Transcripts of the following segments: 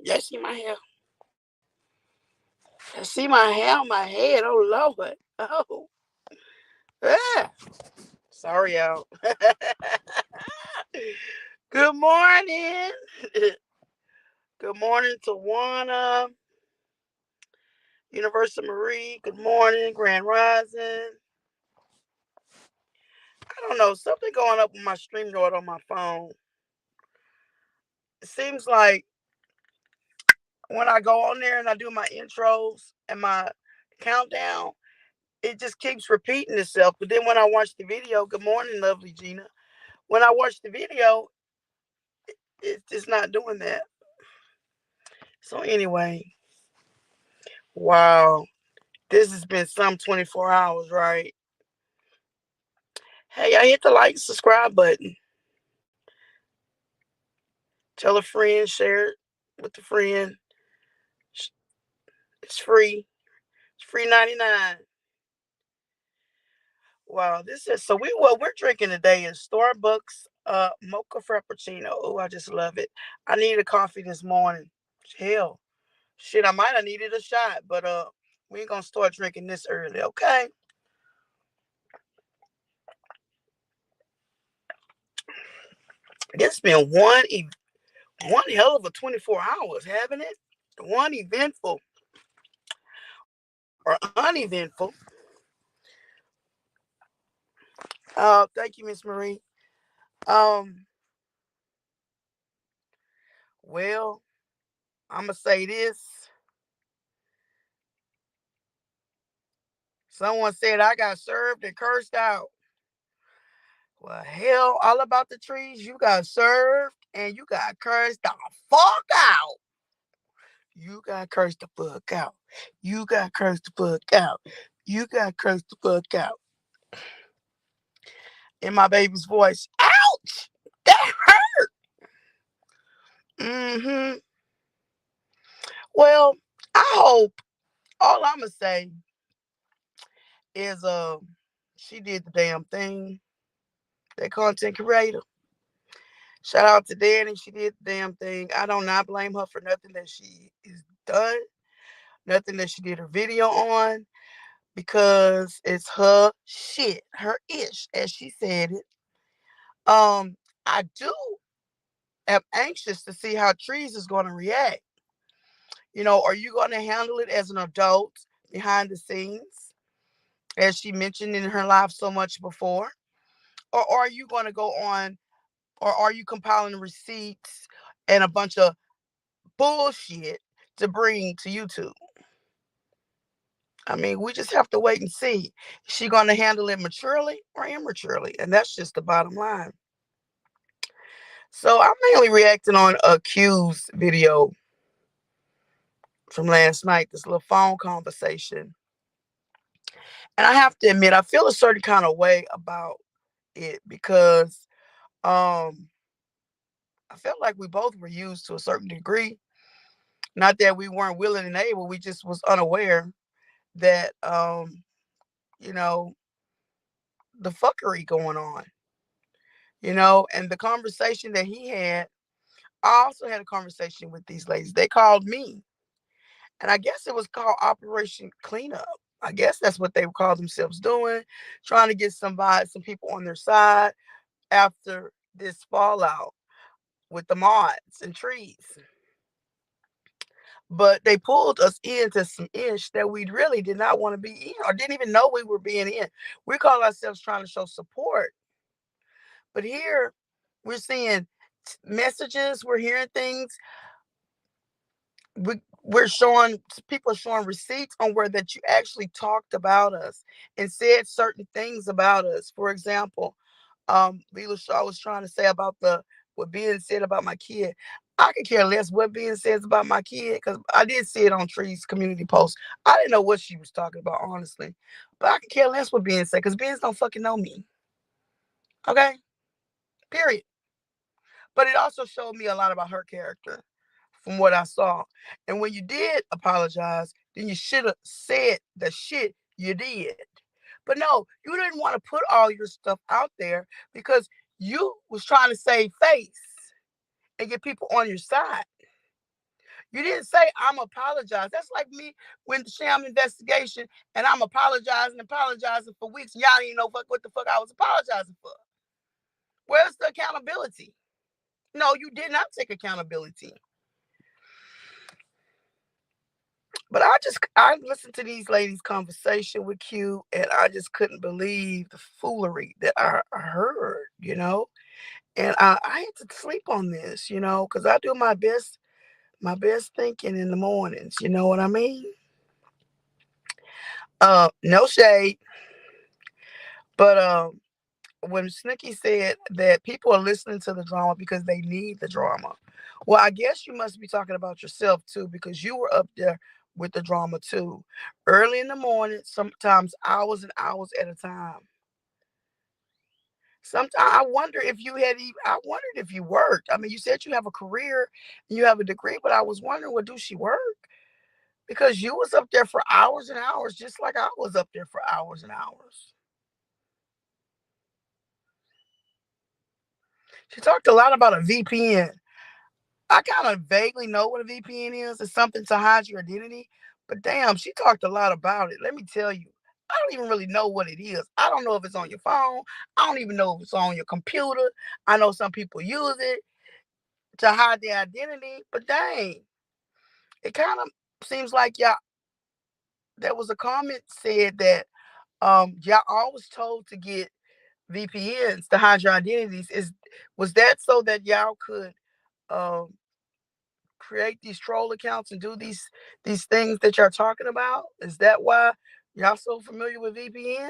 Y'all see my hair? I see my hair on my head. Oh Lord. Oh. Ah. Sorry, y'all. Good morning. Good morning, Tawana. Universal Marie. Good morning, Grand Rising. I don't know. Something going up with my stream yard on my phone. It seems like when I go on there and I do my intros and my countdown, it just keeps repeating itself. But then when I watch the video, good morning, lovely Gina. When I watch the video, it's just not doing that. So anyway, wow, this has been some 24 hours, right? Hey, I hit the like, subscribe button. Tell a friend, share it with a friend. It's free. It's free 99. Wow, this is so what we're drinking today is Starbucks mocha frappuccino. Oh, I just love it. I needed a coffee this morning. Hell, shit, I might have needed a shot, but we ain't gonna start drinking this early, okay? It's been one hell of a 24 hours, haven't it? One eventful or uneventful. Thank you, Miss Marie. Um, well, I'm gonna say this. Someone said I got served and cursed out. Well, hell, all about the trees. You got served and you got cursed the fuck out. You got cursed the fuck out. You got cursed the fuck out. You got cursed the fuck out. In my baby's voice, ouch! That hurt. Mm-hmm. Well, I hope all I'ma say is she did the damn thing. That content creator. Shout out to Danny. She did the damn thing. I do not blame her for nothing that she is done, nothing that she did her video on, because it's her shit, her ish, as she said it. I do am anxious to see how Trees is going to react. Are you going to handle it as an adult behind the scenes, as she mentioned in her live so much before? Or are you going to go on, or are you compiling receipts and a bunch of bullshit to bring to YouTube? I mean, we just have to wait and see. Is she going to handle it maturely or immaturely? And that's just the bottom line. So I'm mainly reacting on a Q's video from last night, this little phone conversation. And I have to admit, I feel a certain kind of way about it because I felt like we both were used to a certain degree. Not that we weren't willing and able, we just was unaware that you know, the fuckery going on. And the conversation that he had, I also had a conversation with these ladies. They called me, and I guess it was called Operation Cleanup. I guess that's what they would call themselves doing, trying to get some people on their side after this fallout with the mods and trees. But they pulled us into some ish that we really did not want to be in, or didn't even know we were being in. We call ourselves trying to show support. But here we're seeing messages, we're hearing things, we're showing people are showing receipts on where that you actually talked about us and said certain things about us. For example, Leela Shaw was trying to say about the what being said about my kid. I could care less what being says about my kid, because I did see it on Tree's community post. I didn't know what she was talking about, honestly. But I could care less what being said, because beings don't fucking know me. Okay? Period. But it also showed me a lot about her character from what I saw. And when you did apologize, then you should have said the shit you did. But no, you didn't want to put all your stuff out there because you was trying to save face and get people on your side. You didn't say I'm apologize. That's like me when the sham investigation and I'm apologizing for weeks. Y'all didn't even know what the fuck I was apologizing for. Where's the accountability? No, you did not take accountability. But I listened to these ladies' conversation with Q, and I just couldn't believe the foolery that I heard, And I had to sleep on this, because I do my best thinking in the mornings. You know what I mean? No shade, but when Snooki said that people are listening to the drama because they need the drama, well, I guess you must be talking about yourself too, because you were up there with the drama too, early in the morning, sometimes hours and hours at a time. Sometimes I wonder if you had even, I wondered if you worked. I mean, you said you have a career and you have a degree, but I was wondering, well, do she work? Because you was up there for hours and hours, just like I was up there for hours and hours. She talked a lot about a VPN. I kind of vaguely know what a VPN is. It's something to hide your identity. But damn, she talked a lot about it. Let me tell you, I don't even really know what it is. I don't know if it's on your phone. I don't even know if it's on your computer. I know some people use it to hide their identity. But dang, it kind of seems like y'all, there was a comment said that y'all always told to get VPNs to hide your identities. Was that so that y'all could um create these troll accounts and do these things that you're talking about? Is that why y'all so familiar with VPNs?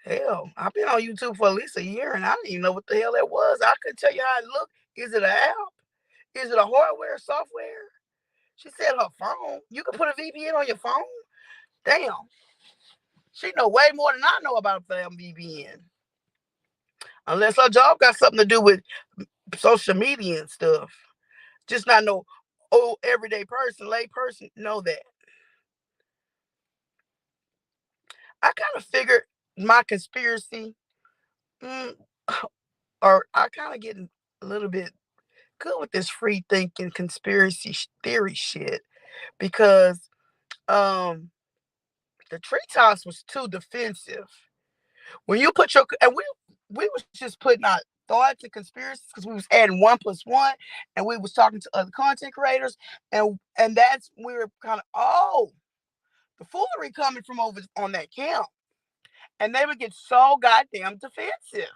Hell, I've been on YouTube for at least a year and I didn't even know what the hell that was. I couldn't tell you how it looked. Is it an app? Is it a hardware, software? She said her phone. You can put a VPN on your phone? Damn. She know way more than I know about a damn VPN. Unless her job got something to do with social media and stuff. Just not no everyday person, lay person know that. I kind of figured my conspiracy, mm, or I kind of getting a little bit good with this free thinking conspiracy theory shit because um the treetops was too defensive. When you put your and we was just putting our thoughts and conspiracies because we was adding 1+1 and we was talking to other content creators and that's we were kind of the foolery coming from over on that camp. And they would get so goddamn defensive.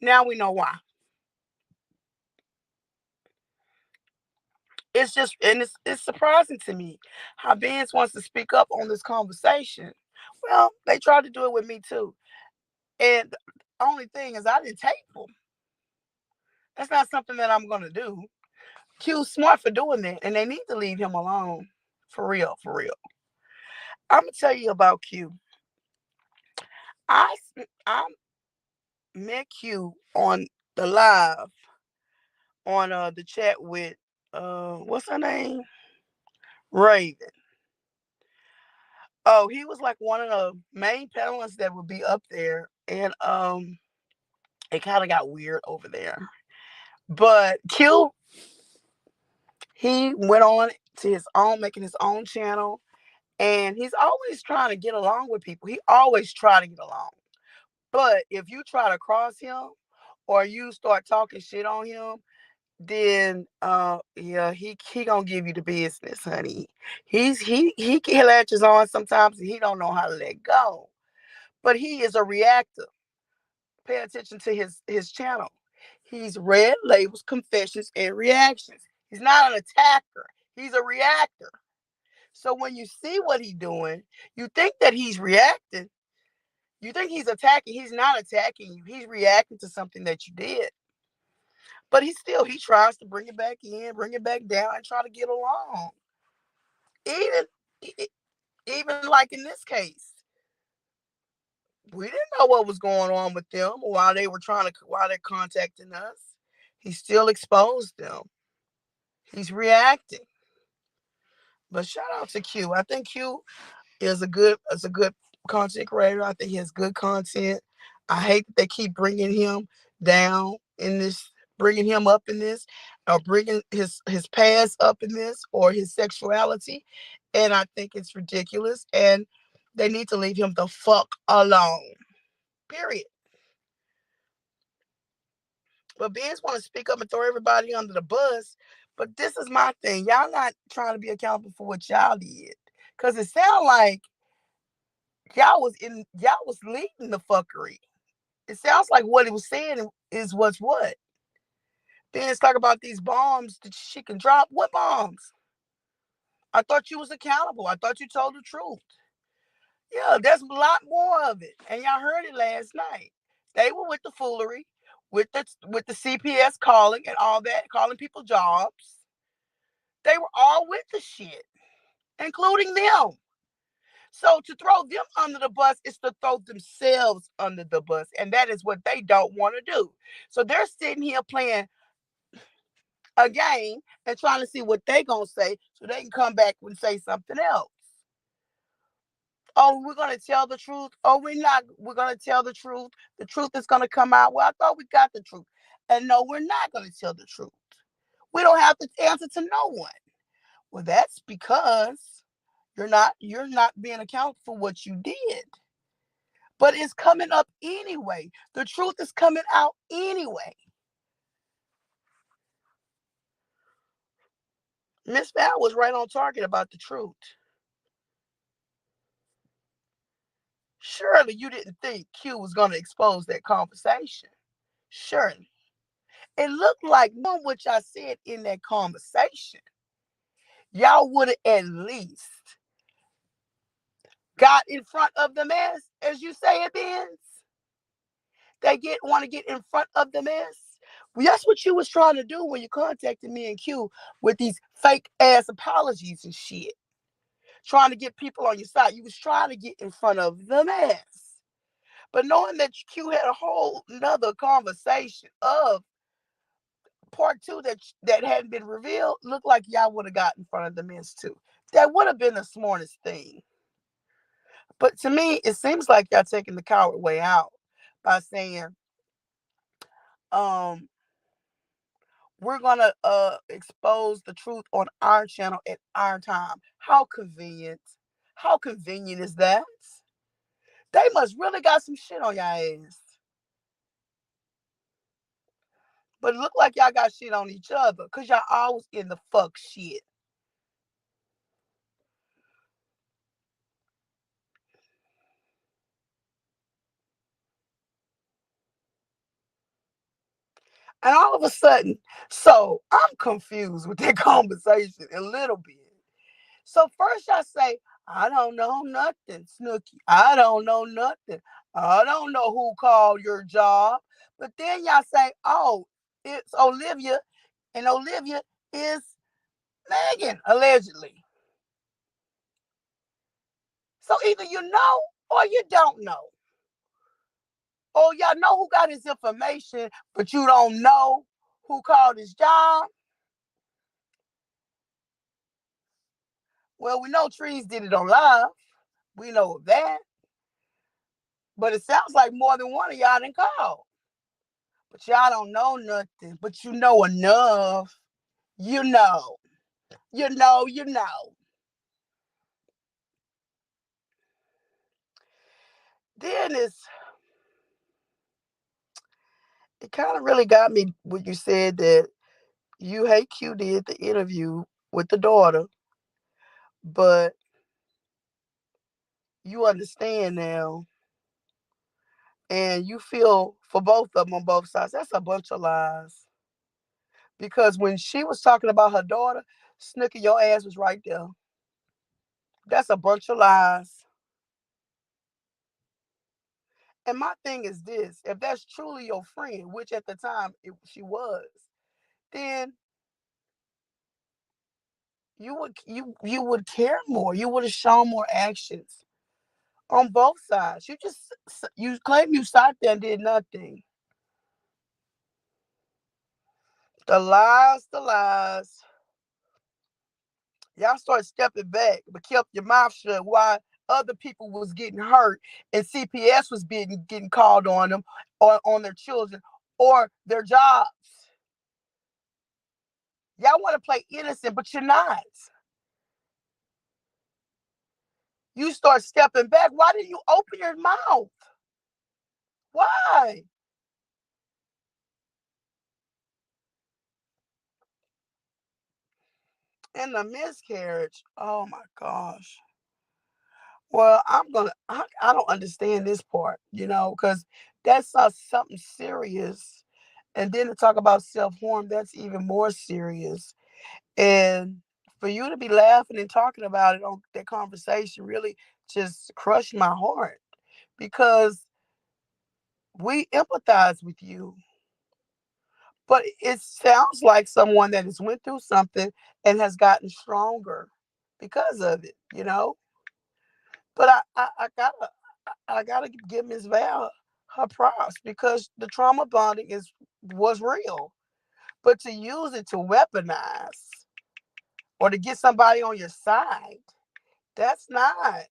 Now we know why. It's just, and it's surprising to me how Vince wants to speak up on this conversation. Well, they tried to do it with me too. And the only thing is I didn't tape them. That's not something that I'm going to do. Q's smart for doing that, and they need to leave him alone. For real, for real. I'm going to tell you about Q. I, I met Q on the live on the chat with what's her name? Raven. Oh, he was like one of the main panelists that would be up there, and it kind of got weird over there. But Q, he went on to his own, making his own channel, and he's always trying to get along with people. He always try to get along. But if you try to cross him or you start talking shit on him, then yeah, he gonna give you the business, honey. He latches on sometimes and he don't know how to let go. But he is a reactor. Pay attention to his channel. He's Red Labels, Confessions, and Reactions. He's not an attacker. He's a reactor. So when you see what he's doing, you think that he's reacting. You think he's attacking. He's not attacking you. He's reacting to something that you did. But he tries to bring it back in, bring it back down, and try to get along. Even even like in this case, we didn't know what was going on with them while they're contacting us. He still exposed them. He's reacting. But shout out to Q. I think Q is a good content creator. I think he has good content. I hate that they keep bringing him down in this bringing him up in this, or bringing his past up in this, or his sexuality. And I think it's ridiculous, and they need to leave him the fuck alone. Period. But Benz want to speak up and throw everybody under the bus. But this is my thing. Y'all not trying to be accountable for what y'all did. Cause it sound like y'all was leading the fuckery. It sounds like what it was saying is what's what. Then it's talk about these bombs that she can drop. What bombs? I thought you was accountable. I thought you told the truth. Yeah, there's a lot more of it. And y'all heard it last night. They were with the foolery, with the CPS calling and all that, calling people jobs. They were all with the shit, including them. So to throw them under the bus is to throw themselves under the bus. And that is what they don't want to do. So they're sitting here playing a game and trying to see what they gonna say so they can come back and say something else. Oh, we're gonna tell the truth. Oh, we're not. We're gonna tell the truth. The truth is gonna come out. Well, I thought we got the truth. And no, we're not gonna tell the truth. We don't have to answer to no one. Well, that's because you're not being accountable for what you did. But it's coming up anyway. The truth is coming out anyway. Miss Val was right on target about the truth. Surely you didn't think Q was going to expose that conversation. Surely. It looked like knowing what y'all said in that conversation, y'all would have at least got in front of the mess, as you say it, Benz. They want to get in front of the mess. Well, that's what you was trying to do when you contacted me and Q with these fake ass apologies and shit. Trying to get people on your side. You was trying to get in front of the mess. But knowing that Q had a whole nother conversation of part two that hadn't been revealed, looked like y'all would have got in front of the mess too. That would have been the smartest thing. But to me, it seems like y'all taking the coward way out by saying, um, we're gonna expose the truth on our channel at our time. How convenient. How convenient is that? They must really got some shit on y'all ass. But it look like y'all got shit on each other. Cause y'all always in the fuck shit. And all of a sudden, so I'm confused with that conversation a little bit. So first y'all say, I don't know nothing, Snooky. I don't know nothing. I don't know who called your job. But then y'all say, oh, it's Olivia, and Olivia is Megan, allegedly. So either you know or you don't know. Or y'all know who got his information, but you don't know who called his job. Well, we know Trees did it on live. We know that. But it sounds like more than one of y'all didn't call. But y'all don't know nothing. But you know enough. You know. You know, you know. Then it kind of really got me when you said that you hate Q did the interview with the daughter, but you understand now and you feel for both of them on both sides. That's a bunch of lies. Because when she was talking about her daughter, Snooky, your ass was right there. That's a bunch of lies. And my thing is this, if that's truly your friend, which at the time she was, then you would care more. You would have shown more actions on both sides. You claim you sat there and did nothing. The lies, the lies. Y'all started stepping back, but kept your mouth shut while other people was getting hurt and CPS was getting called on them or on their children or their jobs. Y'all want to play innocent, but you're not. You start stepping back. Why did you open your mouth? Why? And the miscarriage. Oh my gosh. Well, I don't understand this part, because that's something serious. And then to talk about self-harm, that's even more serious. And for you to be laughing and talking about it on that conversation really just crushed my heart, because we empathize with you. But it sounds like someone that has went through something and has gotten stronger because of it. But I gotta give Miss Val her props, because the trauma bonding was real. But to use it to weaponize or to get somebody on your side, that's not.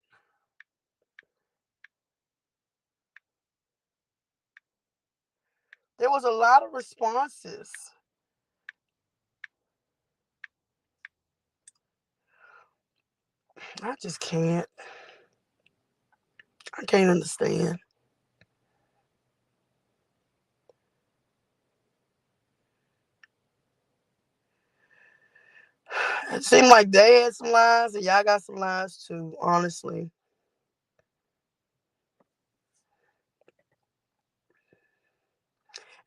There was a lot of responses. I just can't. I can't understand. It seemed like they had some lies and y'all got some lies too, honestly.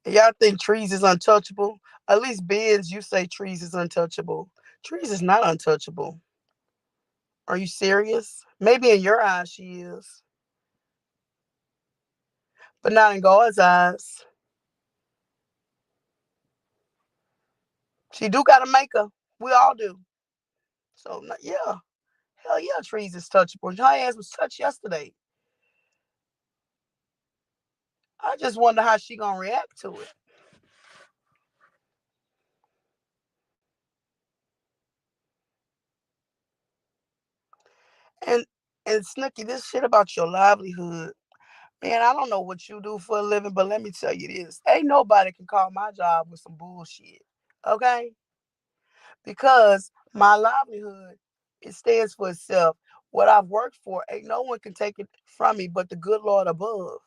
And y'all think Trees is untouchable? At least Benz, you say Trees is untouchable. Trees is not untouchable. Are you serious? Maybe in your eyes she is, but not in God's eyes. She do got a maker. We all do. So yeah, hell yeah, Trees is touchable. Her ass was touched yesterday. I just wonder how she gonna react to it. And and Snooky, this shit about your livelihood, man. I don't know what you do for a living, but let me tell you this: ain't nobody can call my job with some bullshit. Okay, because my livelihood, it stands for itself. What I've worked for, ain't no one can take it from me but the good Lord above.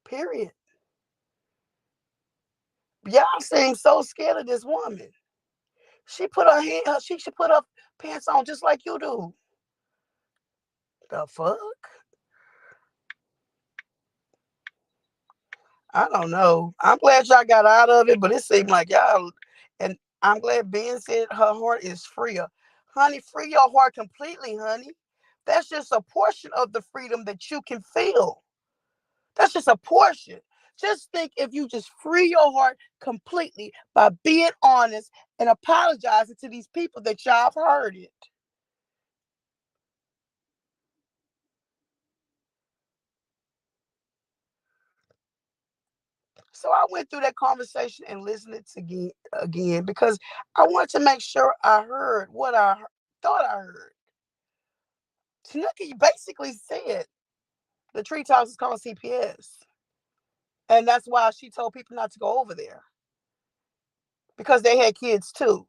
Period. Y'all seem so scared of this woman. She put her hand. She should put her pants on just like you do. The fuck? I don't know. I'm glad y'all got out of it, but it seemed like y'all. And I'm glad Ben said her heart is freer. Honey, free your heart completely, honey. That's just a portion of the freedom that you can feel. That's just a portion. Just think if you just free your heart completely by being honest and apologizing to these people that y'all have heard it. So I went through that conversation and listened it again because I wanted to make sure I heard what thought I heard. Snooki basically said the treetops is called CPS. And that's why she told people not to go over there, because they had kids too.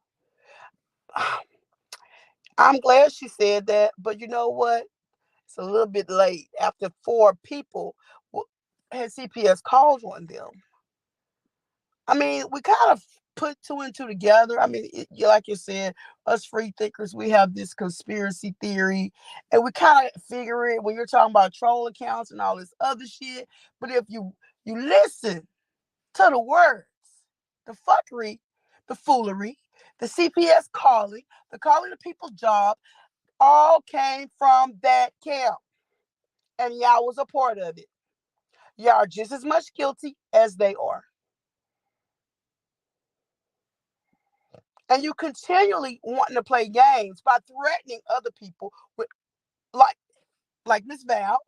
I'm glad she said that, but you know what? It's a little bit late after four people had CPS calls on them. I mean, we kind of put two and two together. I mean, like you said, us free thinkers, we have this conspiracy theory, and we kind of figure it when you're talking about troll accounts and all this other shit. But if you listen to the words, the fuckery, the foolery, the CPS calling, the calling of people's job, all came from that camp, and y'all was a part of it. Y'all are just as much guilty as they are. And you continually wanting to play games by threatening other people with, like Miss Val.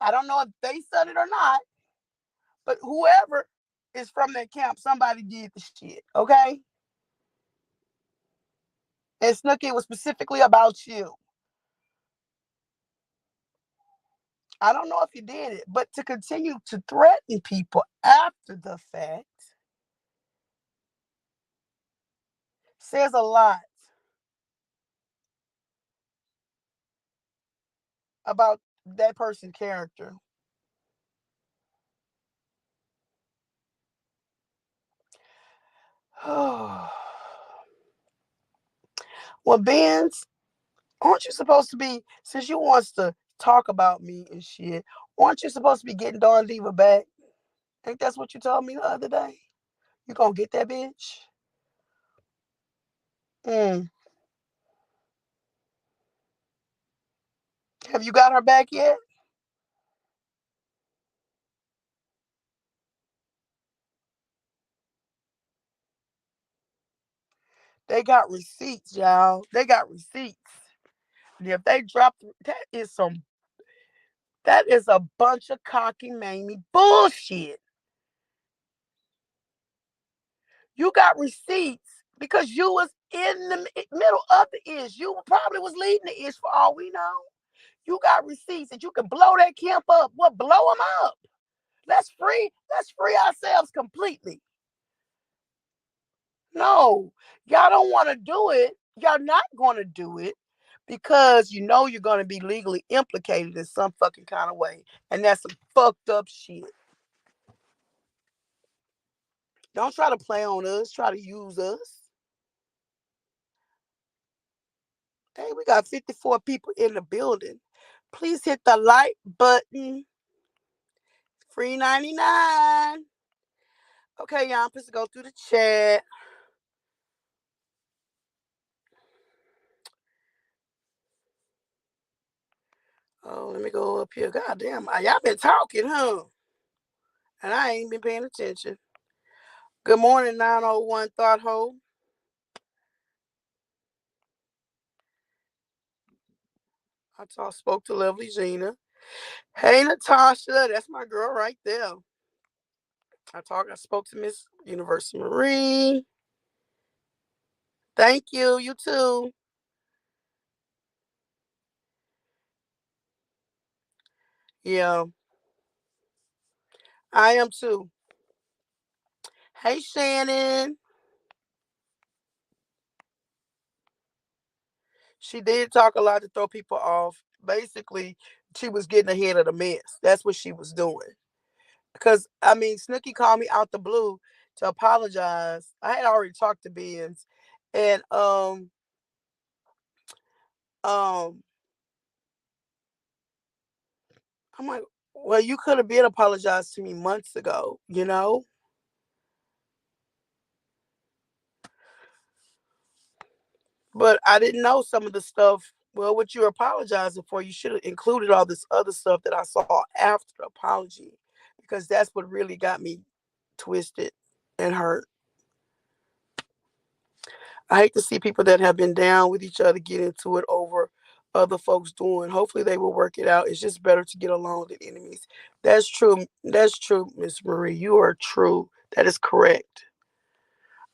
I don't know if they said it or not, but whoever is from that camp, somebody did the shit. Okay, and Snooki, was specifically about you. I don't know if you did it, but to continue to threaten people after the fact says a lot about that person's character. Well, Benz, aren't you supposed to be, since you wants to talk about me and shit, aren't you supposed to be getting Dawn Diva back? Ain't that's what you told me the other day? You gonna get that bitch? Mm. Have you got her back yet? They got receipts, y'all. They got receipts. And if they drop, that is a bunch of cocky mamie bullshit. You got receipts because you was in the middle of the ish. You probably was leading the ish for all we know. You got receipts that you can blow that camp up. Well, blow them up. Let's free ourselves completely. No, y'all don't want to do it. Y'all not going to do it because you know you're going to be legally implicated in some fucking kind of way. And that's some fucked up shit. Don't try to play on us, try to use us. Hey, we got 54 people in the building. Please hit the like button. Free 99. Okay, y'all, I'm supposed to go through the chat. Oh, let me go up here. God damn, y'all been talking, huh? And I ain't been paying attention. Good morning, 901 Thought Hole. Spoke to lovely Gina. Hey, Natasha, that's my girl right there. I spoke to Miss Universal Marie. Thank you. You too. Yeah, I am too. Hey, Shannon. She did talk a lot to throw people off. Basically, she was getting ahead of the mess. That's what she was doing. Because I mean, Snooki called me out the blue to apologize. I had already talked to Benz, and um, I'm like, well, you could have been apologized to me months ago, you know. But I didn't know some of the stuff. Well, what you're apologizing for, you should have included all this other stuff that I saw after the apology, because that's what really got me twisted and hurt. I hate to see people that have been down with each other get into it over other folks doing. Hopefully they will work it out. It's just better to get along than enemies. That's true. That's true, Miss Marie. You are true. That is correct.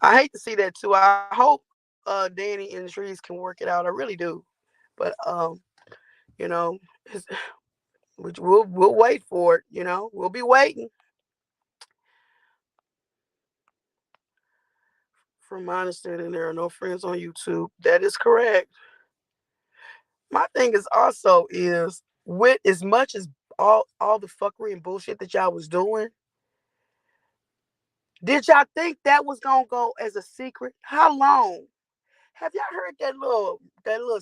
I hate to see that too. I hope Danny and Trees can work it out. I really do. But you know, we'll wait for it. You know, we'll be waiting. From my understanding, there are no friends on YouTube. That is correct. My thing is also is with as much as all the fuckery and bullshit that y'all was doing, did y'all think that was gonna go as a secret? How long? Have y'all heard that little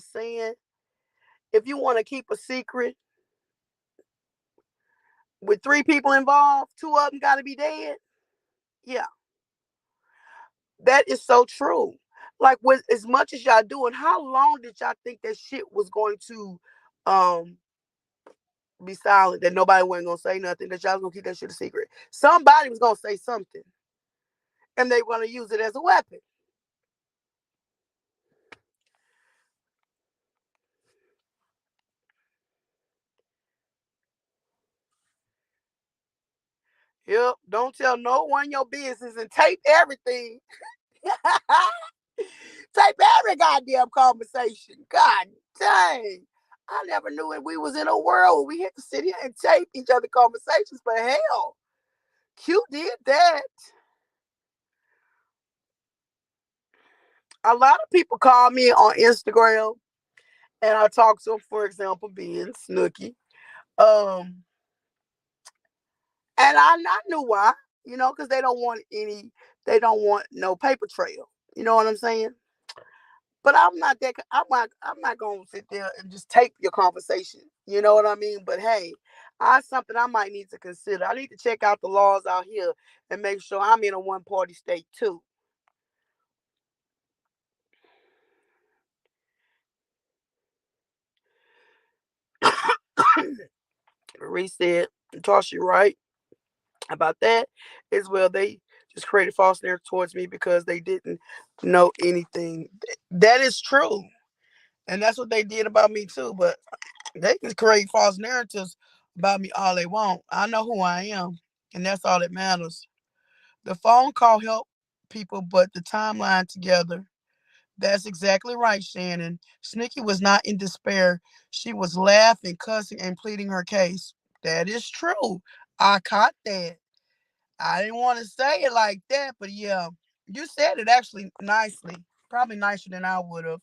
saying? If you want to keep a secret with three people involved, two of them got to be dead. Yeah, that is so true. Like with as much as y'all doing, how long did y'all think that shit was going to um be silent? That nobody wasn't gonna say nothing. That y'all was gonna keep that shit a secret. Somebody was gonna say something, and they were gonna use it as a weapon. Yep. Don't tell no one your business and tape everything. Tape every goddamn conversation. God dang. I never knew we was in a world where we had to sit here and tape each other conversations. But hell, Q did that. A lot of people call me on Instagram and I talk to them, for example, being Snooky. Um, and I knew why, because they don't want no paper trail. You know what I'm saying? But I'm not gonna sit there and just tape your conversation. You know what I mean? But hey, I something I might need to consider. I need to check out the laws out here and make sure I'm in a one party state too. Reese said, Tasha, right about that as well. They just created false narrative towards me because they didn't know anything. That is true. And that's what they did about me too. But they can create false narratives about me all they want. I know who I am, and that's all that matters. The phone call helped people, but the timeline together. That's exactly right, Shannon. Snicky was not in despair. She was laughing, cussing, and pleading her case. That is true. I caught that. I didn't want to say it like that, but yeah, you said it actually nicely. Probably nicer than I would have.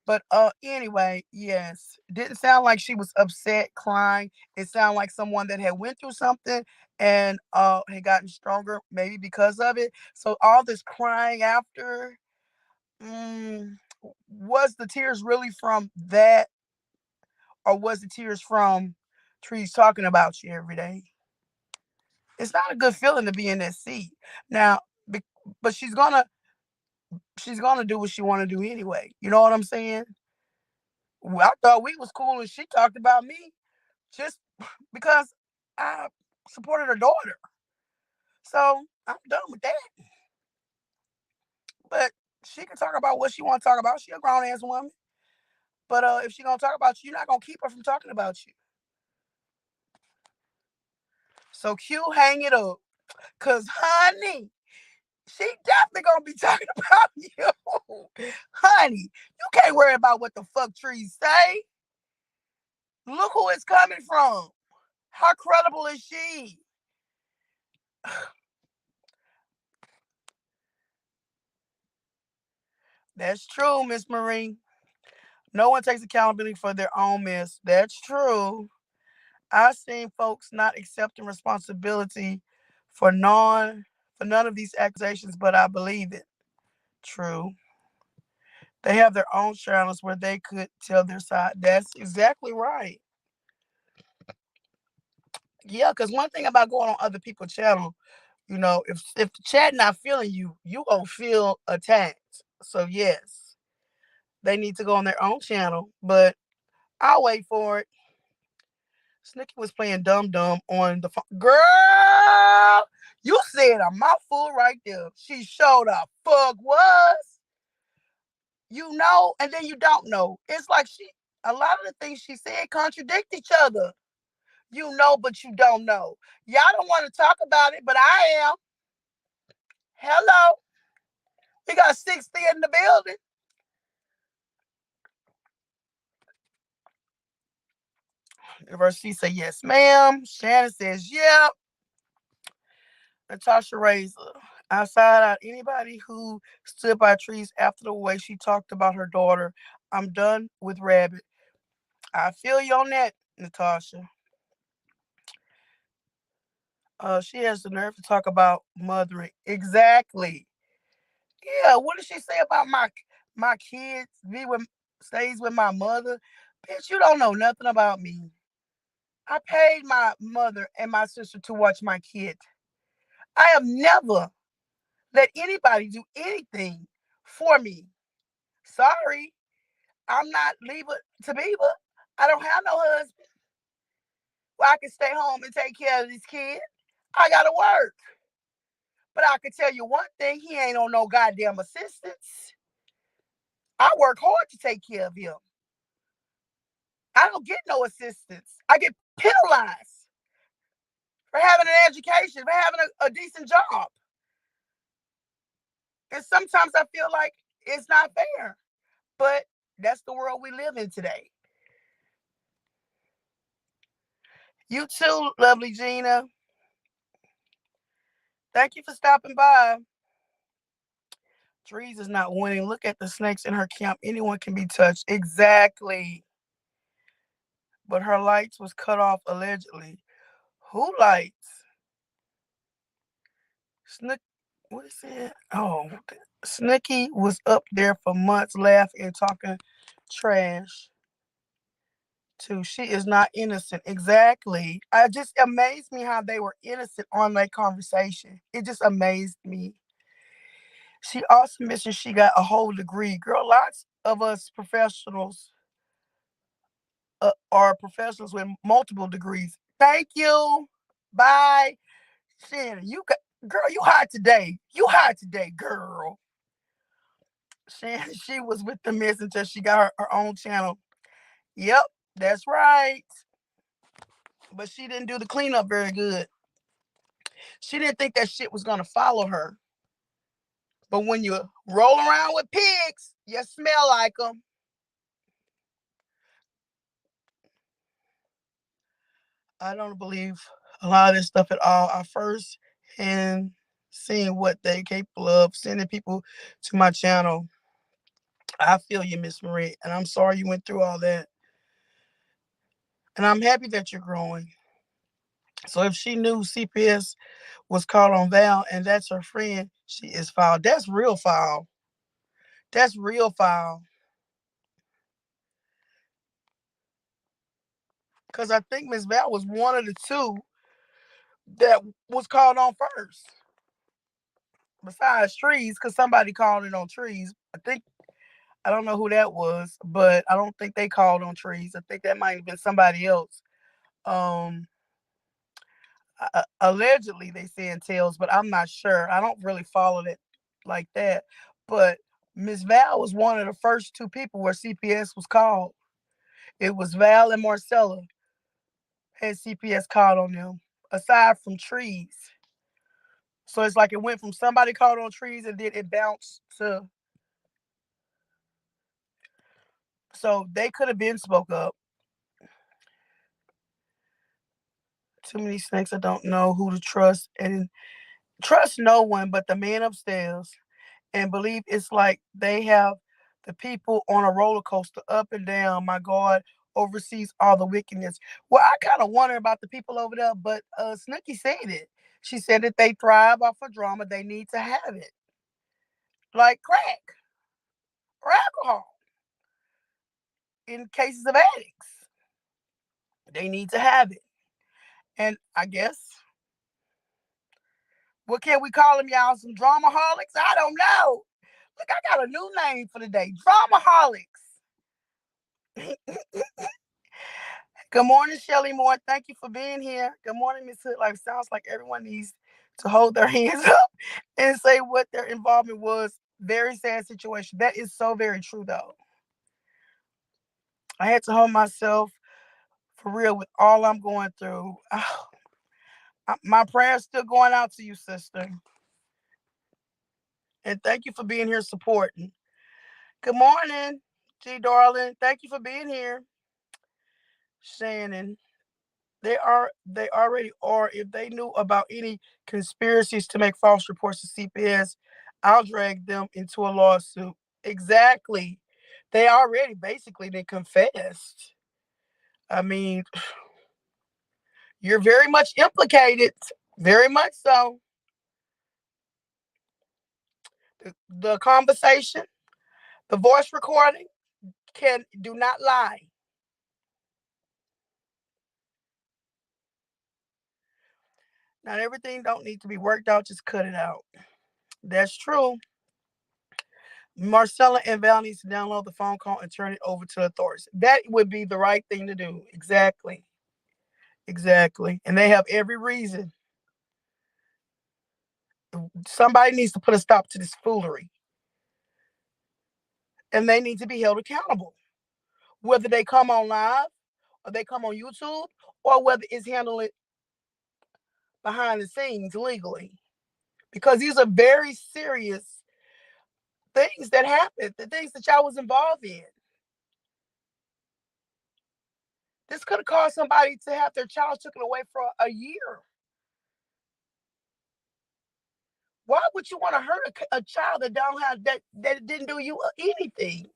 But anyway, yes. Didn't sound like she was upset, crying. It sounded like someone that had went through something and had gotten stronger, maybe because of it. So all this crying after, mm, was the tears really from that, or was the tears from trees talking about you every day? It's not a good feeling to be in that seat. Now, be- but she's gonna do what she want to do anyway. You know what I'm saying? Well, I thought we was cool and she talked about me just because I supported her daughter. So I'm done with that. But she can talk about what she want to talk about. She a grown ass woman. But if she gonna talk about you, you're not gonna keep her from talking about you. So Q, hang it up, cause honey, she definitely gonna be talking about you, honey. You can't worry about what the fuck trees say. Look who it's coming from. How credible is she? That's true, Miss Marie. No one takes accountability for their own mess. That's true. I've seen folks not accepting responsibility for non for none of these accusations, but I believe it. True. They have their own channels where they could tell their side. That's exactly right. Yeah, because one thing about going on other people's channel, if the chat not feeling you, you gonna feel attacked. So yes, they need to go on their own channel. But I'll wait for it. Snicky was playing Dum Dum on the phone. Girl, you said a mouthful right there. She showed up. Fuck was. And then you don't know. It's like a lot of the things she said contradict each other. You know, but you don't know. Y'all don't want to talk about it, but I am. Hello. We got 60 in the building. University say yes, ma'am. Shannon says, yep. Natasha Razor. Outside out anybody who stood by trees after the way she talked about her daughter. I'm done with Rabbit. I feel you on that, Natasha. She has the nerve to talk about mothering. Exactly. Yeah, what did she say about my kids? Stays with my mother. Bitch, you don't know nothing about me. I paid my mother and my sister to watch my kid. I have never let anybody do anything for me. Sorry, I'm not leaving to Beaver. I don't have no husband where I can stay home and take care of this kid. I gotta work. But I can tell you one thing, he ain't on no goddamn assistance. I work hard to take care of him. I don't get no assistance. I get penalized for having an education, for having a decent job. And sometimes I feel like it's not fair. But that's the world we live in today. You too, lovely Gina. Thank you for stopping by. Trees is not winning. Look at the snakes in her camp. Anyone can be touched. Exactly. But her lights was cut off allegedly. Who lights? Snook. What is it? Oh, Snooky was up there for months laughing and talking trash too. She is not innocent. Exactly. It just amazed me how they were innocent on that conversation. It just amazed me. She also mentioned she got a whole degree. Girl, lots of us professionals are professionals with multiple degrees. Thank you. Bye. Shannon, girl, you hot today. You hot today, girl. Shannon, she was with the miss until she got her own channel. Yep, that's right. But she didn't do the cleanup very good. She didn't think that shit was gonna follow her. But when you roll around with pigs, you smell like them. I don't believe a lot of this stuff at all. I first and seeing what they capable of, sending people to my channel. I feel you, Miss Marie, and I'm sorry you went through all that. And I'm happy that you're growing. So if she knew CPS was caught on Val and that's her friend, she is foul. That's real foul. That's real foul. Because I think Miss Val was one of the two that was called on first. Besides trees, because somebody called it on trees. I don't know who that was, but I don't think they called on trees. I think that might have been somebody else. Um, Allegedly they saying tails, but I'm not sure. I don't really follow it like that. But Miss Val was one of the first two people where CPS was called. It was Val and Marcella had CPS called on them, aside from trees. So it's like it went from somebody called on trees and then it bounced to. So they could have been spoke up. Too many snakes. I don't know who to trust and trust no one but the man upstairs and believe it's like they have the people on a roller coaster up and down. My God oversees all the wickedness. Well, I kind of wonder about the people over there, but Snooki said it. She said that they thrive off of drama. They need to have it. Like crack or alcohol in cases of addicts. They need to have it. And I guess, what can we call them, y'all? Some drama-holics? I don't know. Look, I got a new name for the day. Drama-holics. Good morning, Shelly Moore. Thank you for being here. Good morning, Miss Hood. Like, sounds like everyone needs to hold their hands up and say what their involvement was. Very sad situation. That is so very true, though. I had to hold myself for real with all I'm going through. My prayers still going out to you, sister. And thank you for being here supporting. Good morning, G darling. Thank you for being here. Shannon. They already are. If they knew about any conspiracies to make false reports to CPS, I'll drag them into a lawsuit. Exactly. They already basically they confessed. I mean, you're very much implicated. Very much so. The conversation, the voice recording can do not lie. Not everything don't need to be worked out, just cut it out. That's true. Marcella and Val needs to download the phone call and turn it over to the authorities. That would be the right thing to do. Exactly. Exactly. And they have every reason. Somebody needs to put a stop to this foolery. And they need to be held accountable. Whether they come on live or they come on YouTube or whether it's handled behind the scenes legally. Because these are very serious things that happened, the things that y'all was involved in. This could have caused somebody to have their child taken away for a year. Why would you want to hurt a child that don't have that didn't do you anything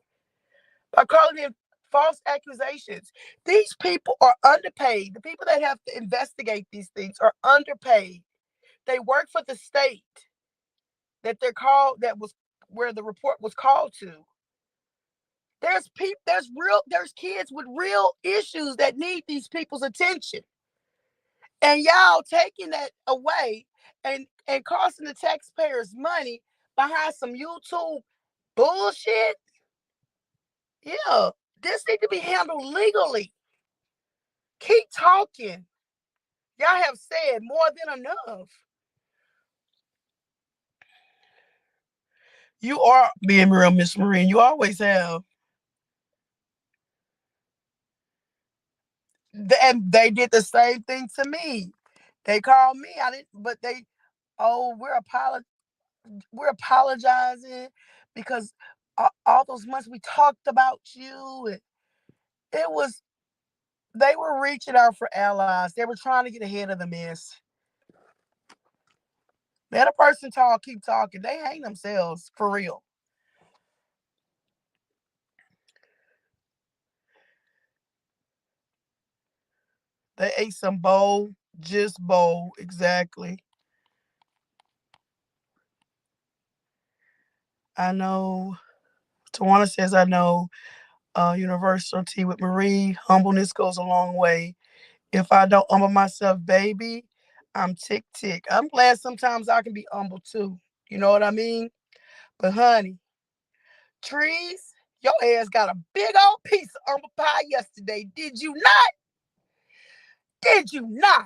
by calling in false accusations? These people are underpaid. The people that have to investigate these things are underpaid. They work for the state that they're called, that was where the report was called to. There's kids with real issues that need these people's attention. And y'all taking that away and costing the taxpayers money behind some YouTube bullshit. Yeah, this need to be handled legally. Keep talking. Y'all have said more than enough. You are being real, Miss Marine. You always have. And they did the same thing to me. They called me. I didn't, but oh, we're apologizing because all those months we talked about you. And it was, they were reaching out for allies. They were trying to get ahead of the mess. Let a person talk, keep talking. They hang themselves for real. They ate some bowl, just bowl, exactly. I know. Tawana says, I know. Universal T with Marie. Humbleness goes a long way. If I don't humble myself, baby, I'm tick tick. I'm glad sometimes I can be humble too. You know what I mean? But honey, trees, your ass got a big old piece of humble pie yesterday. Did you not? Did you not?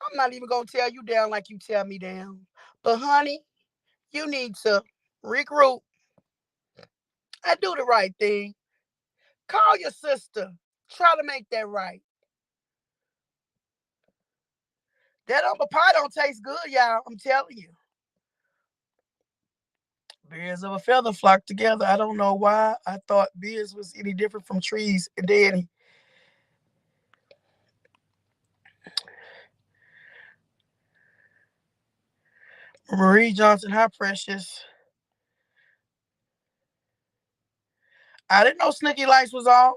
I'm not even gonna tell you down like you tell me down. But honey, you need to regroup and do the right thing. Call your sister. Try to make that right. That humble pie don't taste good, y'all. I'm telling you. Birds of a feather flock together. I don't know why I thought beers was any different from trees and Danny. Marie Johnson, how precious. I didn't know Snicky Lights was off.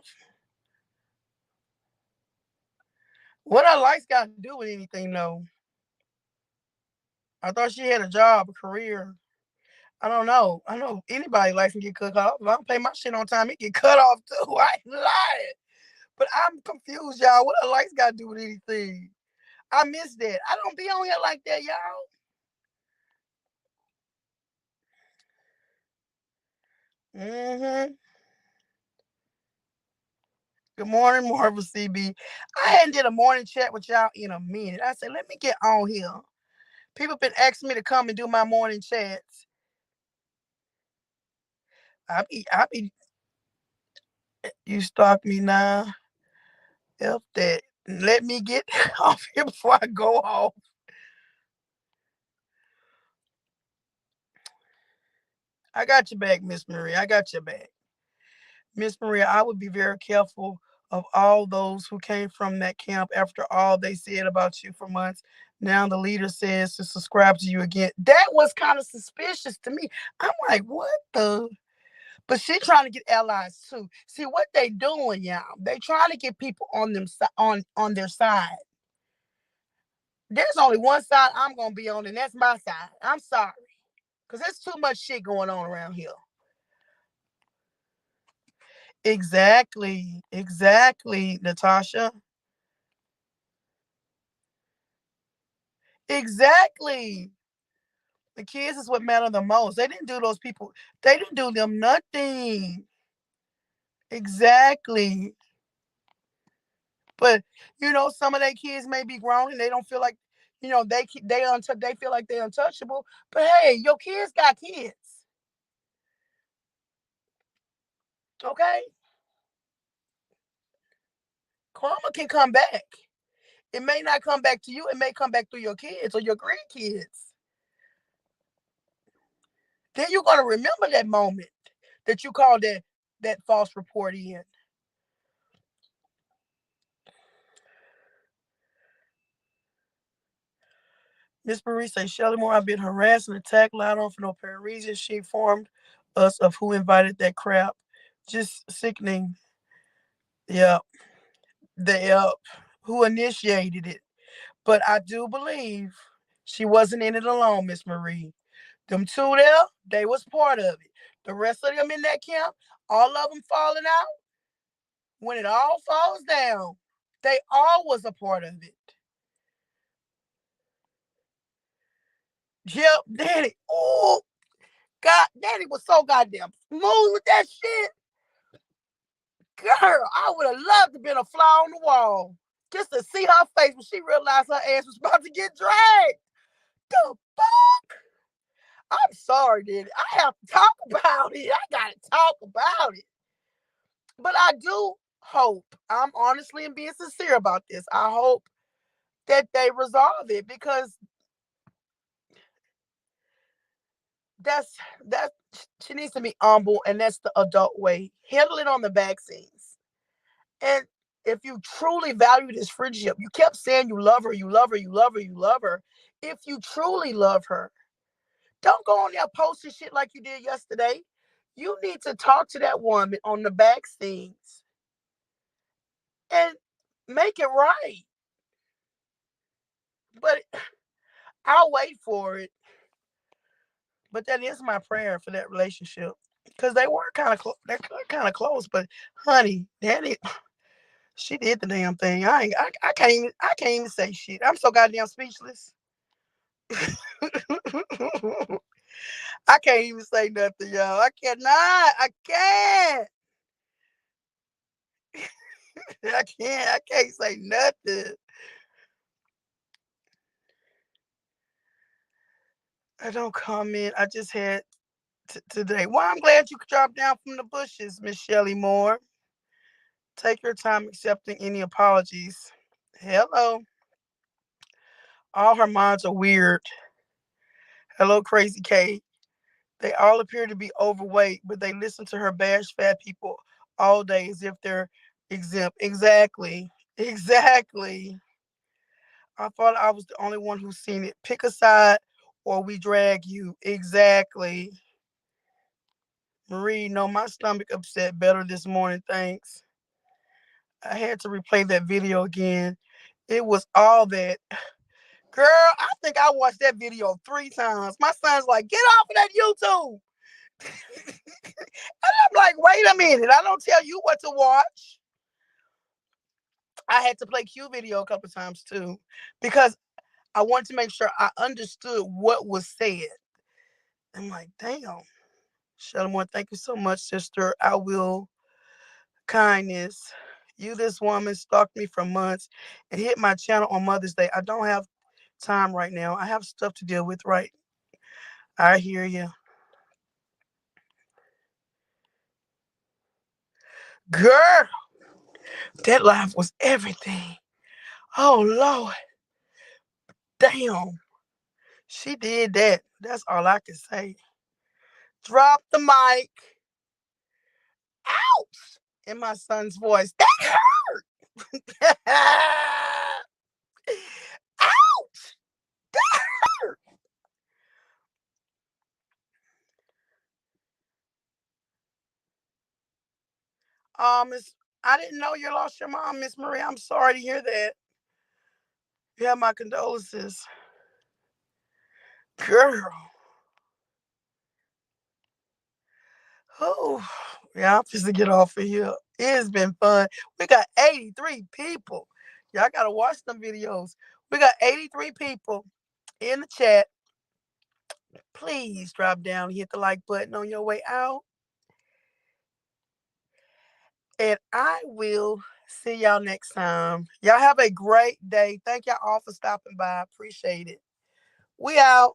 What her lights got to do with anything, though? I thought she had a job, a career. I don't know. I know anybody lights can get cut off. If I don't pay my shit on time, it get cut off too. I ain't lying. But I'm confused, y'all. What her lights got to do with anything? I missed that. I don't be on here like that, y'all. Mm-hmm. Good morning, Marvel CB. I hadn't did a morning chat with y'all in a minute. I said, let me get on here. People been asking me to come and do my morning chats. I be, you stalk me now. F that. Let me get off here before I go off. I got your back, Miss Maria. I got your back. Miss Maria, I would be very careful of all those who came from that camp after all they said about you for months. Now the leader says to subscribe to you again. That was kind of suspicious to me. I'm like, what the? But she trying to get allies too. See what they doing, y'all? They trying to get people on them on their side. There's only one side I'm gonna be on, and that's my side. I'm sorry, cause there's too much shit going on around here. Exactly, Natasha. Exactly. The kids is what matter the most. They didn't do those people. They didn't do them nothing. Exactly. But some of their kids may be grown and they don't feel like, they feel like they're untouchable. But hey, your kids got kids. Okay, karma can come back. It may not come back to you. It may come back through your kids or your grandkids. Then you're gonna remember that moment that you called that false report in. Miss Marie say, Shelly Moore, I've been harassed and attacked loud on for no apparent reason. She informed us of who invited that crap. Just sickening. Yep. Yep. Who initiated it. But I do believe she wasn't in it alone, Miss Marie. Them two there, they was part of it. The rest of them in that camp, all of them falling out, when it all falls down, they all was a part of it. Yep, Danny. Oh, God, Danny was so goddamn smooth with that shit. Girl, I would have loved to been a fly on the wall. Just to see her face when she realized her ass was about to get dragged. The fuck? I'm sorry, Danny. I have to talk about it. I gotta talk about it. But I do hope, I'm honestly and being sincere about this, I hope that they resolve it, because that's that she needs to be humble, and that's the adult way. Handle it on the back scenes. And if you truly value this friendship, you kept saying you love her, you love her, you love her, you love her. If you truly love her, don't go on there posting shit like you did yesterday. You need to talk to that woman on the back scenes and make it right. But I'll wait for it. But that is my prayer for that relationship, because they were kind of they're kind of close. But honey, Danny, she did the damn thing. I can't even say shit. I'm so goddamn speechless. I can't even say nothing, y'all. I cannot. I can't. I can't. I can't say nothing. I don't comment. I just had today. Well, I'm glad you could drop down from the bushes, Miss Shelly Moore. Take your time accepting any apologies. Hello. All her mods are weird. Hello, Crazy K. They all appear to be overweight, but they listen to her bash fat people all day as if they're exempt. Exactly. Exactly. I thought I was the only one who's seen it. Pick a side or we drag you. Exactly. Marie, no, my stomach upset better this morning, thanks. I had to replay that video again. It was all that. Girl, I think I watched that video 3 times. My son's like, get off of that YouTube. And I'm like, wait a minute. I don't tell you what to watch. I had to play Q video a couple times too, because I wanted to make sure I understood what was said. I'm like, damn. Shellamore, thank you so much, sister. I will. Kindness. You, this woman, stalked me for months and hit my channel on Mother's Day. I don't have time right now. I have stuff to deal with, right? I hear you. Girl, that life was everything. Oh, Lord. Damn. She did that. That's all I can say. Drop the mic. Ouch! In my son's voice. That hurt. Ouch! That hurt. Miss, I didn't know you lost your mom, Miss Marie. I'm sorry to hear that. You have my condolences. Girl. Oh, yeah, I'm just to get off of here. It's been fun. We got 83 people. Y'all gotta watch them videos. We got 83 people in the chat. Please drop down, hit the like button on your way out. And I will see y'all next time. Y'all have a great day. Thank y'all all for stopping by. Appreciate it. We out.